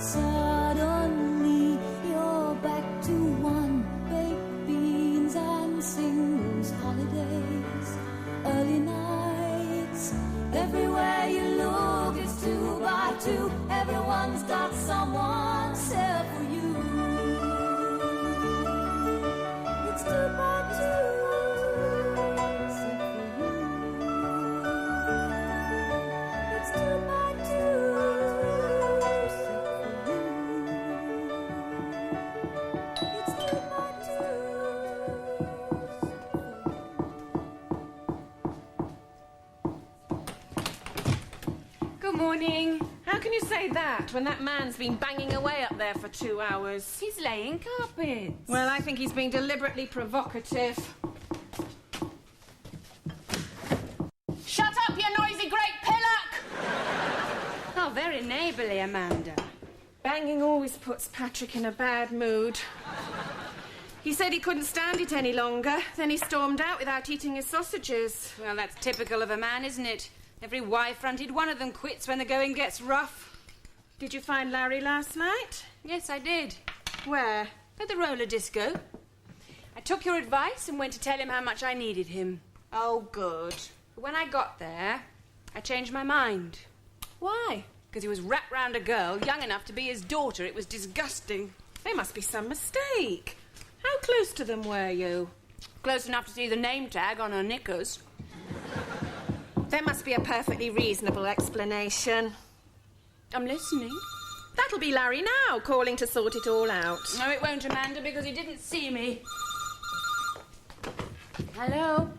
Suddenly you're back to one baked beans and singles, holidays, early nights. Everywhere you look it's 2 by 2. Everyone's got someone set for you. It's 2 by 2. Morning. How can you say that when that man's been banging away up there for 2 hours? He's laying carpets. Well, I think he's being deliberately provocative. Shut up, you noisy great pillock! Oh, very neighbourly, Amanda. Banging always puts Patrick in a bad mood. He said he couldn't stand it any longer. Then he stormed out without eating his sausages. Well, that's typical of a man, isn't it? Every wife-fronted one of them quits when the going gets rough. Did you find Larry last night? Yes, I did. Where? At the roller disco. I took your advice and went to tell him how much I needed him. Oh, good. But when I got there, I changed my mind. Why? Because he was wrapped round a girl young enough to be his daughter. It was disgusting. There must be some mistake. How close to them were you? Close enough to see the name tag on her knickers. There must be a perfectly reasonable explanation. I'm listening. That'll be Larry now, calling to sort it all out. No, it won't, Amanda, because he didn't see me. Hello?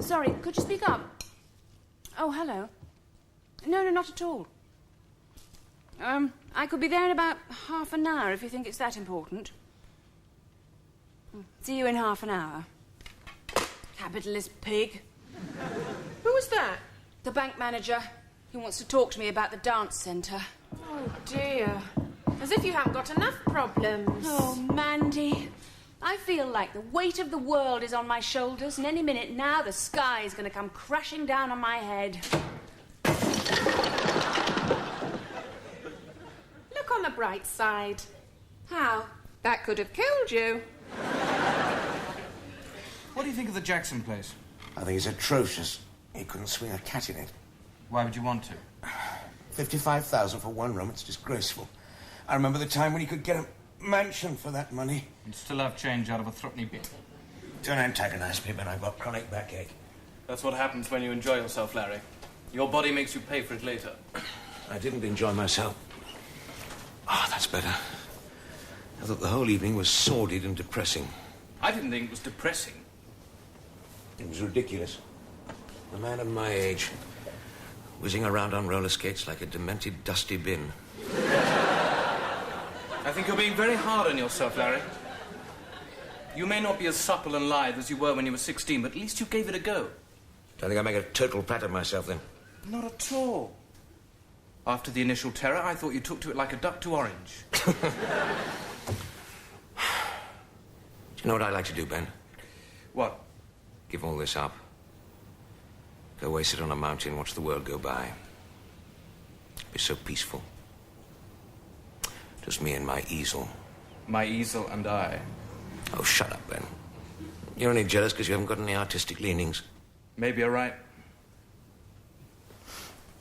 Sorry, could you speak up? Oh, hello. No, not at all. I could be there in about half an hour if you think it's that important. See you in half an hour. Capitalist pig. Who was that? The bank manager. He wants to talk to me about the dance centre. Oh, dear. As if you haven't got enough problems. Oh, Mandy. I feel like the weight of the world is on my shoulders, and any minute now the sky is going to come crashing down on my head. Look on the bright side. How? That could have killed you. What do you think of the Jackson place? I think it's atrocious. He couldn't swing a cat in it. Why would you want to? 55,000 for one room, it's disgraceful. I remember the time when he could get a mansion for that money. And still have change out of a threepenny bit. Don't antagonise me, man. I've got chronic backache. That's what happens when you enjoy yourself, Larry. Your body makes you pay for it later. I didn't enjoy myself. Ah, that's better. I thought the whole evening was sordid and depressing. I didn't think it was depressing. It was ridiculous. A man of my age, whizzing around on roller skates like a demented dusty bin. I think you're being very hard on yourself, Larry. You may not be as supple and lithe as you were when you were 16, but at least you gave it a go. Don't think I make a total prat of myself, then? Not at all. After the initial terror, I thought you took to it like a duck to orange. Do you know what I'd like to do, Ben? What? Give all this up. Go away, sit on a mountain, watch the world go by. Be so peaceful. Just me and my easel. My easel and I. Oh, shut up, Ben. You're only jealous because you haven't got any artistic leanings. Maybe you're right.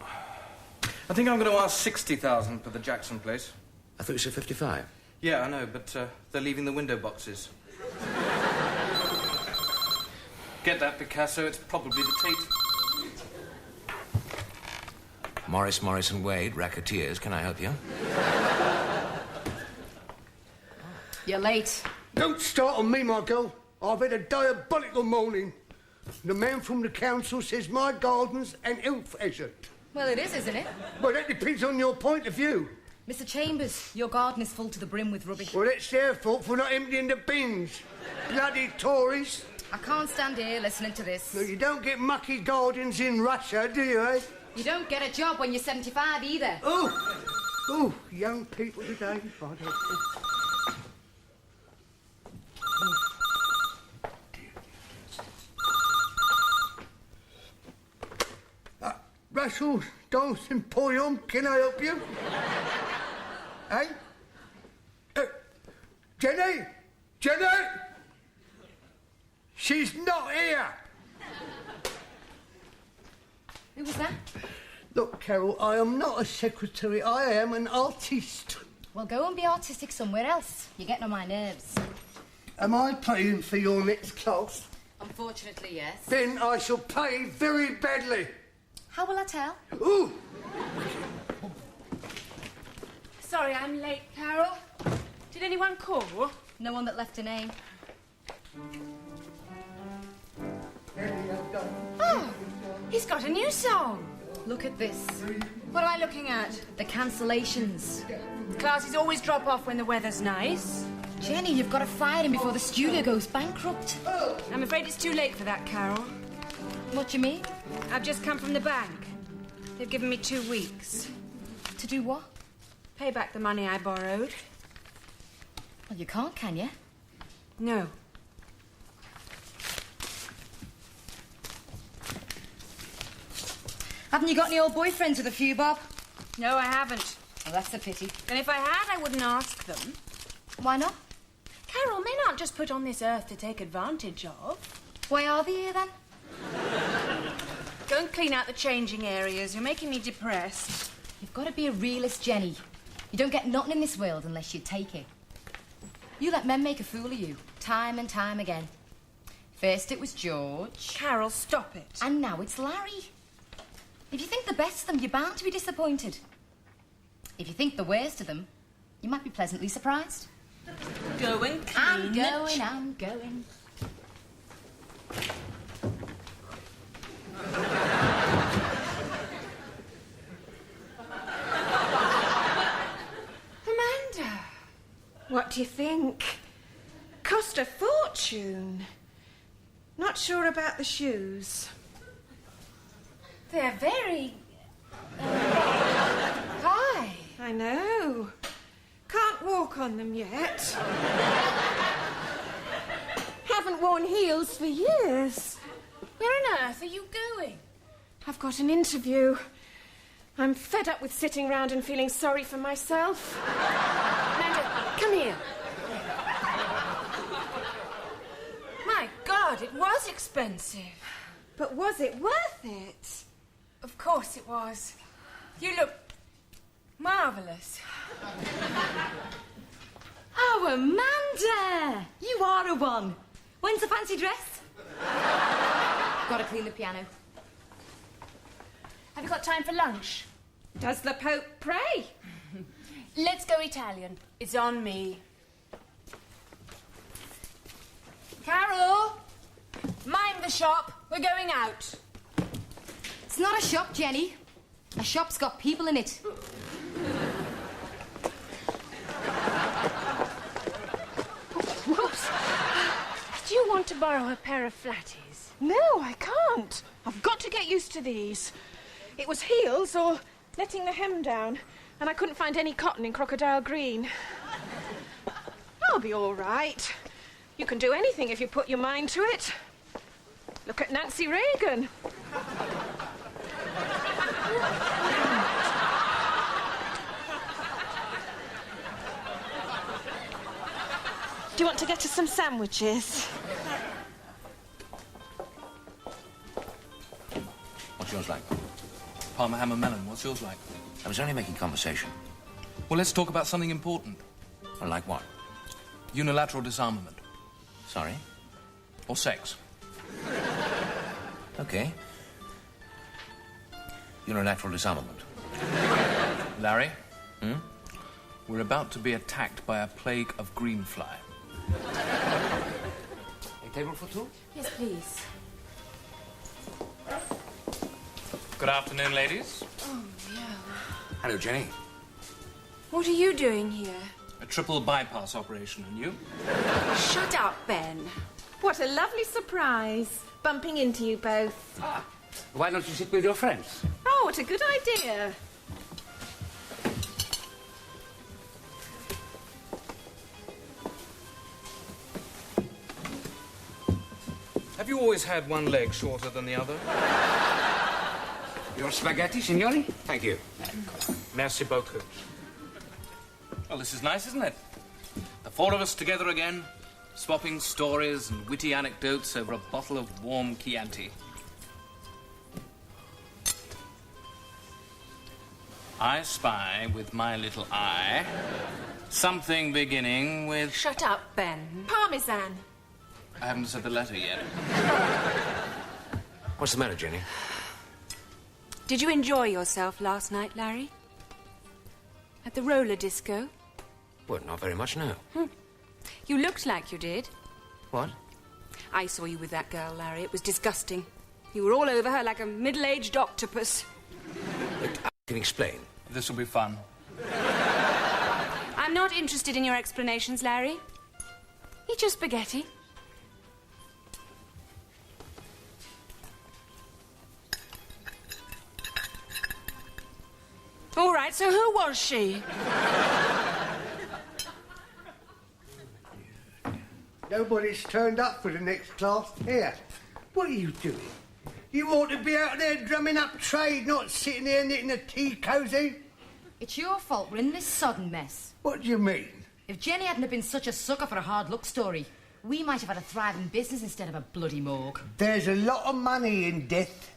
I think I'm going to ask 60,000 for the Jackson place. I thought you said 55. Yeah, I know, but they're leaving the window boxes. Get that, Picasso. It's probably the Tate. Morris, Morris and Wade, racketeers. Can I help you? You're late. Don't start on me, my girl. I've had a diabolical morning. The man from the council says my garden's an health hazard. Well, it is, isn't it? Well, that depends on your point of view. Mr. Chambers, your garden is full to the brim with rubbish. Well, that's their fault for not emptying the bins. Bloody Tories. I can't stand here listening to this. No, you don't get mucky gardens in Russia, do you, eh? You don't get a job when you're 75 either. Oh, young people today. Russell's Dance Emporium, can I help you? Eh? Jenny? Jenny? She's not here. Who was that? Look, Carol, I am not a secretary. I am an artist. Well, go and be artistic somewhere else. You're getting on my nerves. Am I paying for your next class? Unfortunately, yes. Then I shall pay very badly. How will I tell? Ooh! Sorry I'm late, Carol. Did anyone call? No one that left a name. Oh, he's got a new song. Look at this. What am I looking at? The cancellations. Classes always drop off when the weather's nice. Jenny, you've got to fire him before the studio goes bankrupt. I'm afraid it's too late for that, Carol. What do you mean? I've just come from the bank. They've given me 2 weeks. To do what? Pay back the money I borrowed. Well, you can't, can you? No. Haven't you got any old boyfriends with a few, Bob? No, I haven't. Oh, that's a pity. And if I had, I wouldn't ask them. Why not? Carol, men aren't just put on this earth to take advantage of. Why are they here, then? Go and clean out the changing areas. You're making me depressed. You've got to be a realist, Jenny. You don't get nothing in this world unless you take it. You let men make a fool of you, time and time again. First it was George. Carol, stop it. And now it's Larry. If you think the best of them, you're bound to be disappointed. If you think the worst of them, you might be pleasantly surprised. Go and clean I'm going. Amanda. What do you think? Cost a fortune. Not sure about the shoes. They're very... high. I know. Can't walk on them yet. Haven't worn heels for years. Where on earth are you going? I've got an interview. I'm fed up with sitting round and feeling sorry for myself. Amanda, come here. My God, it was expensive. But was it worth it? Of course it was. You look marvellous. Oh, Amanda! You are a one. When's the fancy dress? Got to clean the piano. Have you got time for lunch? Does the Pope pray? Let's go Italian. It's on me. Carol! Mind the shop. We're going out. It's not a shop, Jenny. A shop's got people in it. Whoops. Do you want to borrow a pair of flatties? No, I can't. I've got to get used to these. It was heels or letting the hem down, and I couldn't find any cotton in crocodile green. I'll be all right. You can do anything if you put your mind to it. Look at Nancy Reagan. Do you want to get us some sandwiches? What's yours like? Parma ham and melon, what's yours like? I was only making conversation. Well, let's talk about something important. Well, like what? Unilateral disarmament. Sorry? Or sex. Okay. Unilateral disarmament. Larry? We're about to be attacked by a plague of greenfly. A table for two? Yes, please. Good afternoon, ladies. Oh, no. Hello, Jenny. What are you doing here? A triple bypass operation, and you? Shut up, Ben. What a lovely surprise, bumping into you both. Why don't you sit with your friends? Oh, what a good idea. Have you always had one leg shorter than the other? Your spaghetti, signori? Thank you. Merci beaucoup. Well, this is nice, isn't it? The four of us together again, swapping stories and witty anecdotes over a bottle of warm Chianti. I spy with my little eye something beginning with... Shut up, Ben. Parmesan. I haven't said the letter yet. What's the matter, Jenny? Did you enjoy yourself last night, Larry? At the roller disco? Well, not very much, no. You looked like you did. What? I saw you with that girl, Larry. It was disgusting. You were all over her like a middle-aged octopus. I can explain. This will be fun. I'm not interested in your explanations, Larry. Eat your spaghetti. All right, so who was she? Nobody's turned up for the next class. Here, what are you doing? You ought to be out there drumming up trade, not sitting here knitting a tea cosy. It's your fault we're in this sodden mess. What do you mean? If Jenny hadn't have been such a sucker for a hard luck story, we might have had a thriving business instead of a bloody morgue. There's a lot of money in death.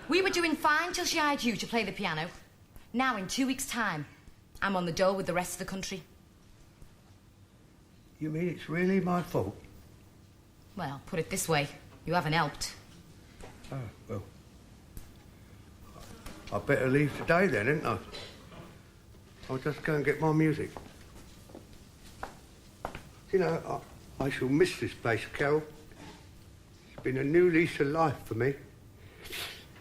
We were doing fine till she hired you to play the piano. Now, in 2 weeks' time, I'm on the dole with the rest of the country. You mean it's really my fault? Well, put it this way, you haven't helped. Oh, well. I better leave today then, hadn't I? I'll just go and get my music. You know, I shall miss this place, Carol. It's been a new lease of life for me.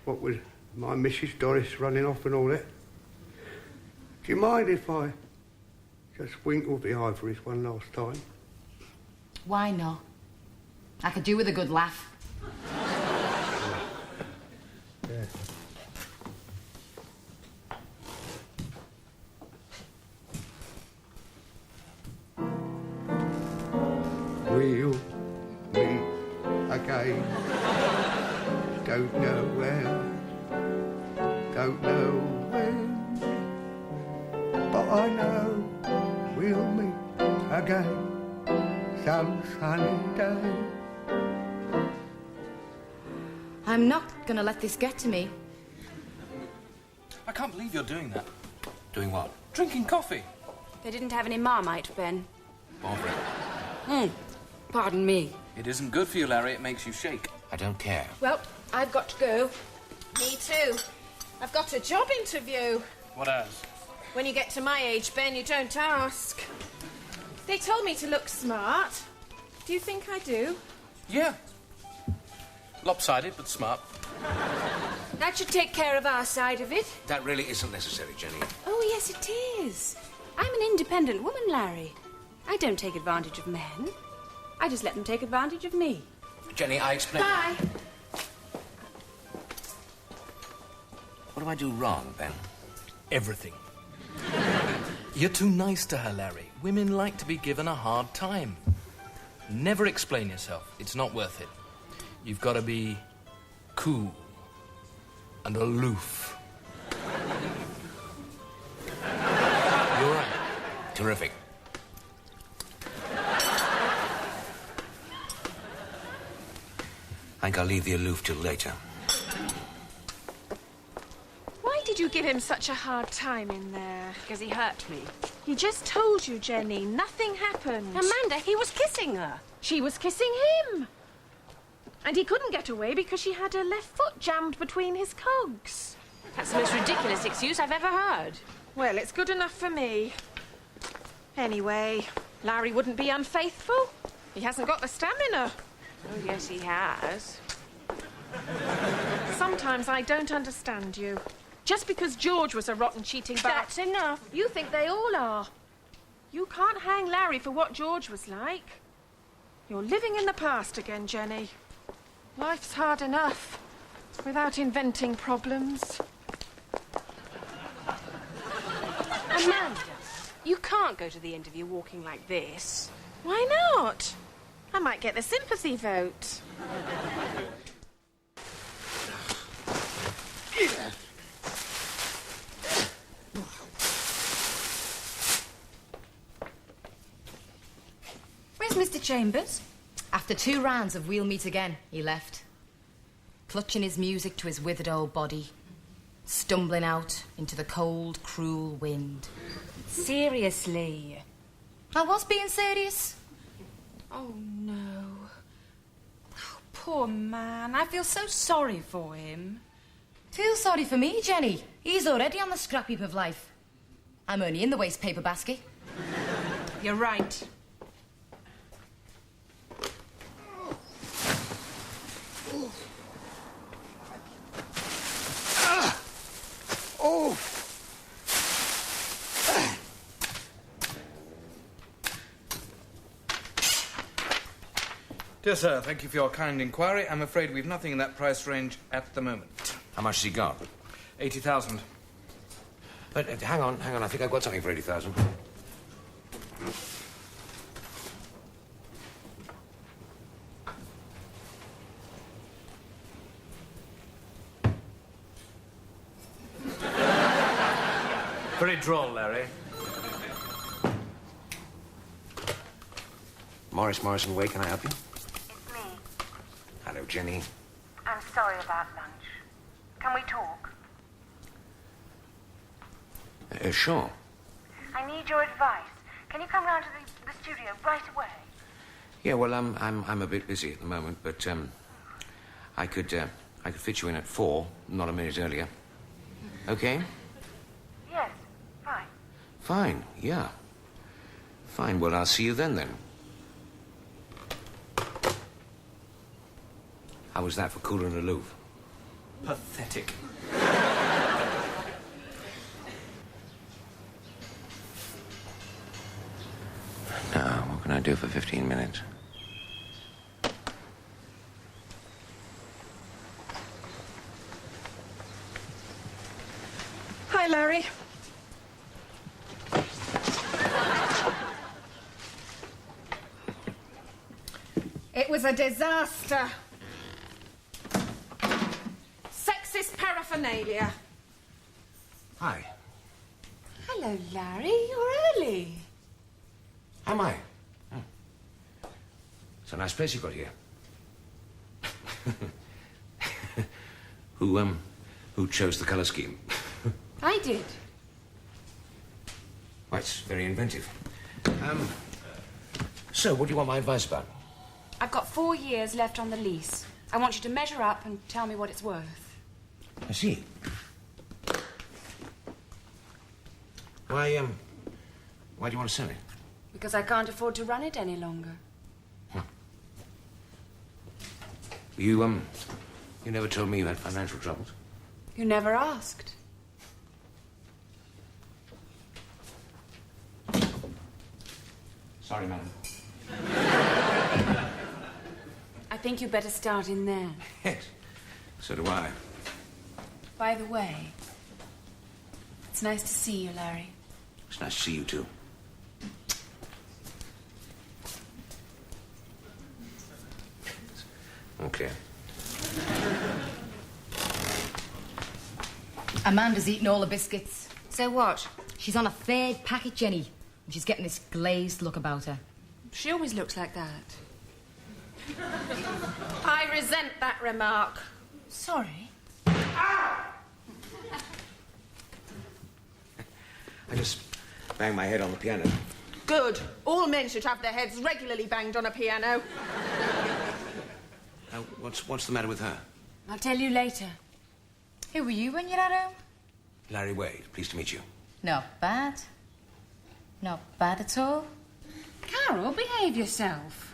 What with my Mrs. Doris running off and all that. Do you mind if I just winkle the ivories one last time? Why not? I could do with a good laugh. Yeah. We'll meet again. Don't know where, don't know when, but I know we'll meet again some sunny day. I'm not gonna let this get to me. I can't believe you're doing that. Doing what? Drinking coffee. They didn't have any Marmite, Ben. Barbara. Pardon me. It isn't good for you, Larry. It makes you shake. I don't care. Well, I've got to go. Me too. I've got a job interview. What as? When you get to my age, Ben, you don't ask. They told me to look smart. Do you think I do? Yeah. Lopsided, but smart. That should take care of our side of it. That really isn't necessary, Jenny. Oh, yes, it is. I'm an independent woman, Larry. I don't take advantage of men. I just let them take advantage of me. Jenny, I explained... Bye. What do I do wrong, Ben? Everything. You're too nice to her, Larry. Women like to be given a hard time. Never explain yourself. It's not worth it. You've got to be cool and aloof. You're right. Terrific. I think I'll leave the aloof till later. Why did you give him such a hard time in there? Because he hurt me. He just told you, Jenny. Nothing happened. Amanda, he was kissing her. She was kissing him. And he couldn't get away because she had her left foot jammed between his cogs. That's the most ridiculous excuse I've ever heard. Well, it's good enough for me. Anyway, Larry wouldn't be unfaithful. He hasn't got the stamina. Oh, yes, he has. Sometimes I don't understand you. Just because George was a rotten, cheating That's enough. you think they all are. You can't hang Larry for what George was like. You're living in the past again, Jenny. Life's hard enough without inventing problems. Amanda, you can't go to the interview walking like this. Why not? I might get the sympathy vote. chambers? After 2 rounds of We'll Meet Again, he left. Clutching his music to his withered old body. Stumbling out into the cold, cruel wind. Seriously? I was being serious. Oh, no. Oh, poor man. I feel so sorry for him. Feel sorry for me, Jenny. He's already on the scrap heap of life. I'm only in the waste paper basket. You're right. Oh! Dear sir, thank you for your kind inquiry. I'm afraid we've nothing in that price range at the moment. How much has he got? 80,000. But hang on. I think I've got something for 80,000. Very droll, Larry. Morrison Way, can I help you? It's me. Hello, Jenny. I'm sorry about lunch. Can we talk? Sure. I need your advice. Can you come round to the studio right away? Yeah, well, I'm a bit busy at the moment, but I could fit you in at 4, not a minute earlier. Okay? Yes, fine. Fine, yeah. Fine, well, I'll see you then. How was that for cool and aloof? Pathetic. Now, what can I do for 15 minutes? Hi, Larry. It was a disaster. Sexist paraphernalia. Hi. Hello, Larry. You're early. Am I? Oh. It's a nice place you've got here. Who chose the colour scheme? I did. Well, it's very inventive. So, what do you want my advice about? I've got 4 years left on the lease. I want you to measure up and tell me what it's worth. I see. Why do you want to sell it? Because I can't afford to run it any longer. You never told me you had financial troubles. You never asked. Sorry, madam. I think you better start in there. Yes, so do I. By the way, it's nice to see you, Larry. It's nice to see you, too. Okay. Amanda's eaten all the biscuits. So what? She's on a 3rd packet, Jenny. And she's getting this glazed look about her. She always looks like that. I resent that remark. Sorry. I just banged my head on the piano. Good. All men should have their heads regularly banged on a piano. What's the matter with her? I'll tell you later. Who were you when you were at home? Larry Wade, pleased to meet you. Not bad. Not bad at all. Carol, behave yourself.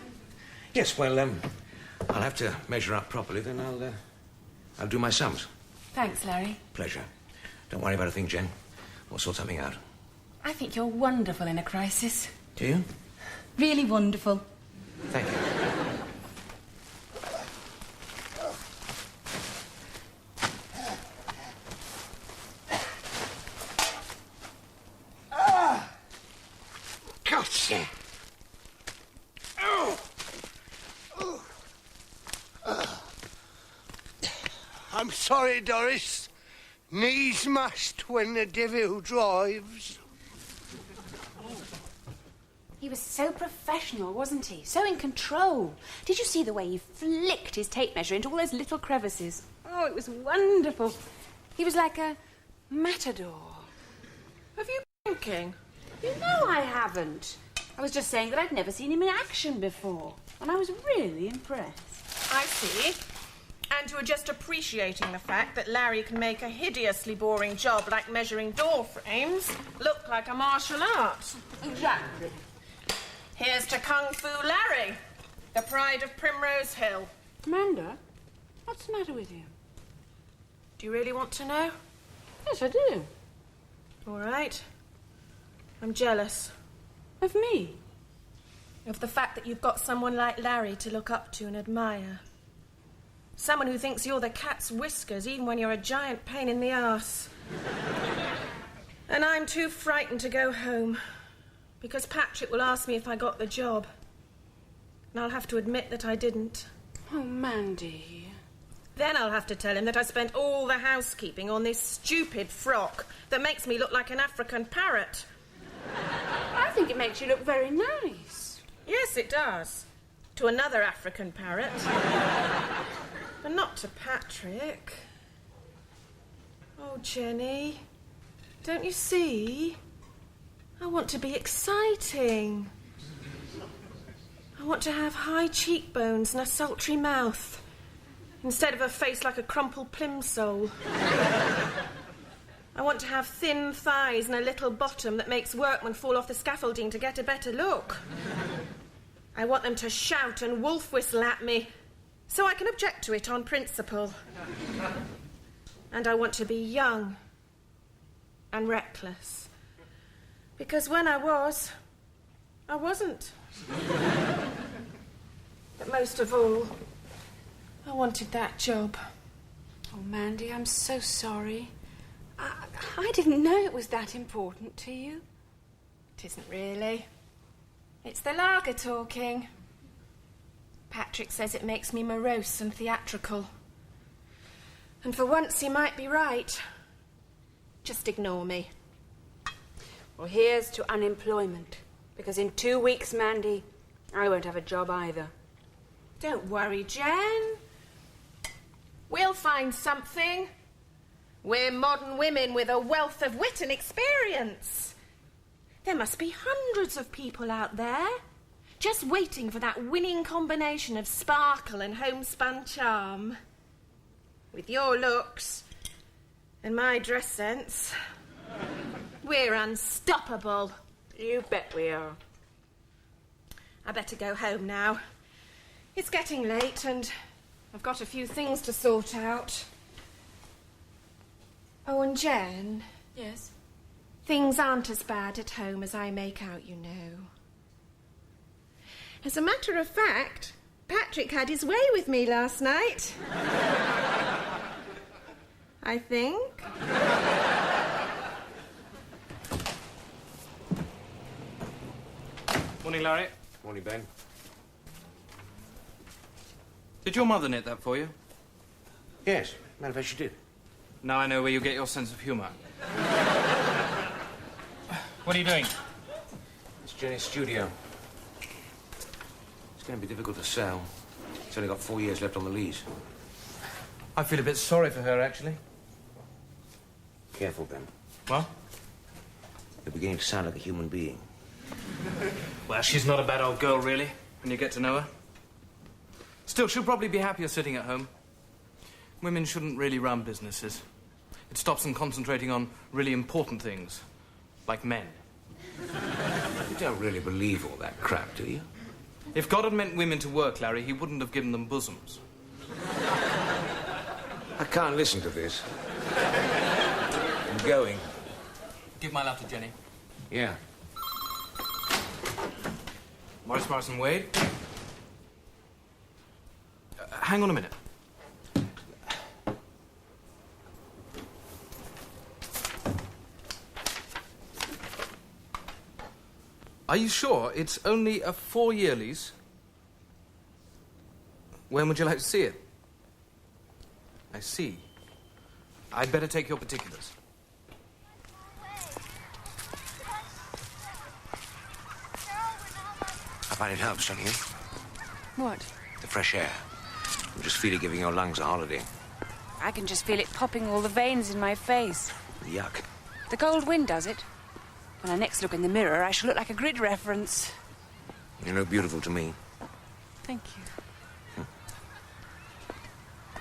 Yes, well, I'll have to measure up properly, then I'll do my sums. Thanks, Larry. Pleasure. Don't worry about a thing, Jen. We'll sort something out. I think you're wonderful in a crisis. Do you? Really wonderful. Thank you. Gotcha. I'm sorry, Doris. Knees must when the devil drives. He He was so professional, wasn't he? So in control. Did you see the way he flicked his tape measure into all those little crevices? Oh, it was wonderful. He was like a matador. Have you been drinking? You know I haven't. I was just saying that I'd never seen him in action before, and I was really impressed. I see. And you were just appreciating the fact that Larry can make a hideously boring job like measuring door frames look like a martial art. Exactly. Here's to Kung Fu Larry, the pride of Primrose Hill. Amanda, what's the matter with you? Do you really want to know? Yes, I do. All right. I'm jealous. Of me? Of the fact that you've got someone like Larry to look up to and admire. Someone who thinks you're the cat's whiskers even when you're a giant pain in the arse. And I'm too frightened to go home because Patrick will ask me if I got the job. And I'll have to admit that I didn't. Oh, Mandy. Then I'll have to tell him that I spent all the housekeeping on this stupid frock that makes me look like an African parrot. I think it makes you look very nice. Yes, it does. To another African parrot. But not to Patrick. Oh, Jenny, don't you see? I want to be exciting. I want to have high cheekbones and a sultry mouth instead of a face like a crumpled plimsoll. I want to have thin thighs and a little bottom that makes workmen fall off the scaffolding to get a better look. I want them to shout and wolf whistle at me so I can object to it on principle. And I want to be young and reckless. Because when I wasn't. But most of all, I wanted that job. Oh, Mandy, I'm so sorry. I didn't know it was that important to you. It isn't really. It's the lager talking. Patrick says it makes me morose and theatrical. And for once he might be right. Just ignore me. Well, here's to unemployment. Because in 2 weeks, Mandy, I won't have a job either. Don't worry, Jen. We'll find something. We're modern women with a wealth of wit and experience. There must be hundreds of people out there just waiting for that winning combination of sparkle and homespun charm. With your looks and my dress sense, we're unstoppable. You bet we are. I better go home now. It's getting late and I've got a few things to sort out. Oh, and Jen? Yes? Things aren't as bad at home as I make out, you know. As a matter of fact, Patrick had his way with me last night. I think. Morning, Larry. Morning, Ben. Did your mother knit that for you? Yes, matter of fact, she did. Now I know where you get your sense of humour. What are you doing? It's Jenny's studio. It's going to be difficult to sell. It's only got 4 years left on the lease. I feel a bit sorry for her, actually. Careful, Ben. Well? You're beginning to sound like a human being. Well, she's not a bad old girl, really, when you get to know her. Still, she'll probably be happier sitting at home. Women shouldn't really run businesses. It stops them concentrating on really important things, like men. You don't really believe all that crap, do you? If God had meant women to work, Larry, he wouldn't have given them bosoms. I can't listen to this. I'm going. Give my love to Jenny. Yeah. Morrison Wade. Hang on a minute. Are you sure it's only a 4-year lease? When would you like to see it? I see. I'd better take your particulars. Find it helps, don't you? What? The fresh air. I'm just feeling giving your lungs a holiday. I can just feel it popping all the veins in my face. Yuck. The cold wind does it. When I next look in the mirror, I shall look like a grid reference. You look beautiful to me. Thank you.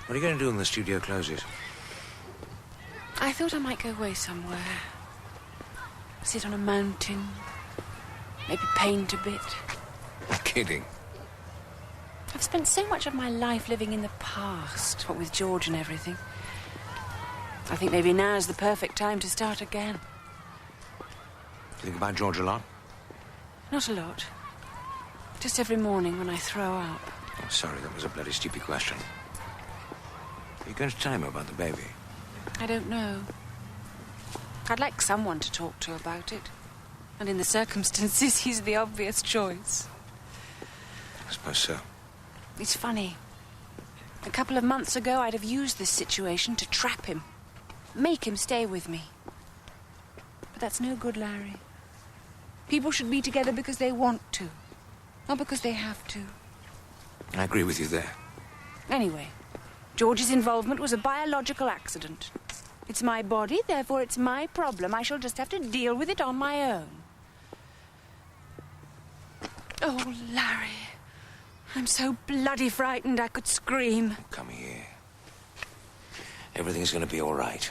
What are you going to do when the studio closes? I thought I might go away somewhere. Sit on a mountain. Maybe paint a bit. Kidding. I've spent so much of my life living in the past, what with George and everything. I think maybe now's the perfect time to start again. Do you think about George a lot? Not a lot. Just every morning when I throw up. Oh, sorry, that was a bloody stupid question. Are you going to tell him about the baby? I don't know. I'd like someone to talk to about it. And in the circumstances, he's the obvious choice. I suppose so. It's funny. A couple of months ago, I'd have used this situation to trap him. Make him stay with me. But that's no good, Larry. People should be together because they want to, not because they have to. I agree with you there. Anyway, George's involvement was a biological accident. It's my body, therefore it's my problem. I shall just have to deal with it on my own. Oh, Larry. I'm so bloody frightened I could scream. Come here. Everything's going to be all right.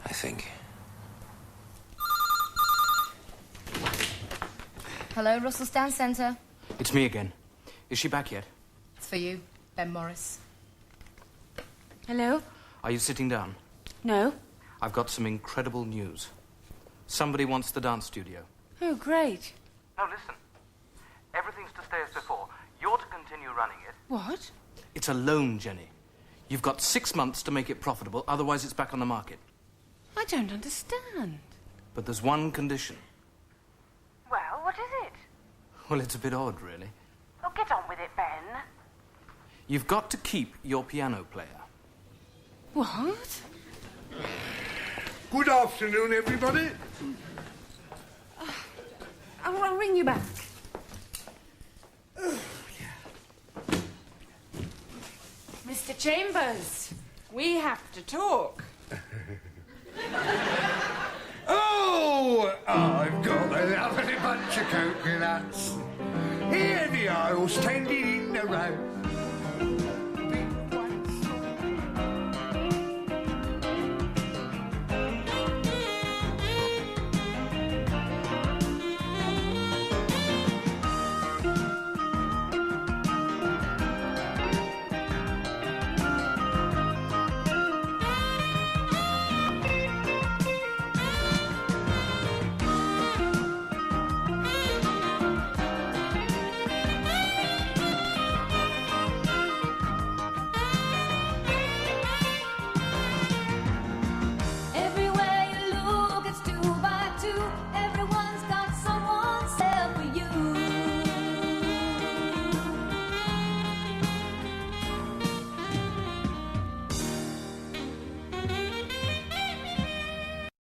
I think. Hello, Russell's Town Centre. It's me again. Is she back yet? It's for you, Ben Morris. Hello? Are you sitting down? No. I've got some incredible news. Somebody wants the dance studio. Oh, great. Now listen. Everything's to stay as before. You're to continue running it. What? It's a loan, Jenny. You've got 6 months to make it profitable, otherwise it's back on the market. I don't understand. But there's one condition. Well, what is it? Well, it's a bit odd, really. Oh, get on with it, Ben. You've got to keep your piano player. What? Good afternoon, everybody. I'll ring you back. Mr. Chambers, we have to talk. Oh, I've got a lovely bunch of coconuts. Here they are, all standing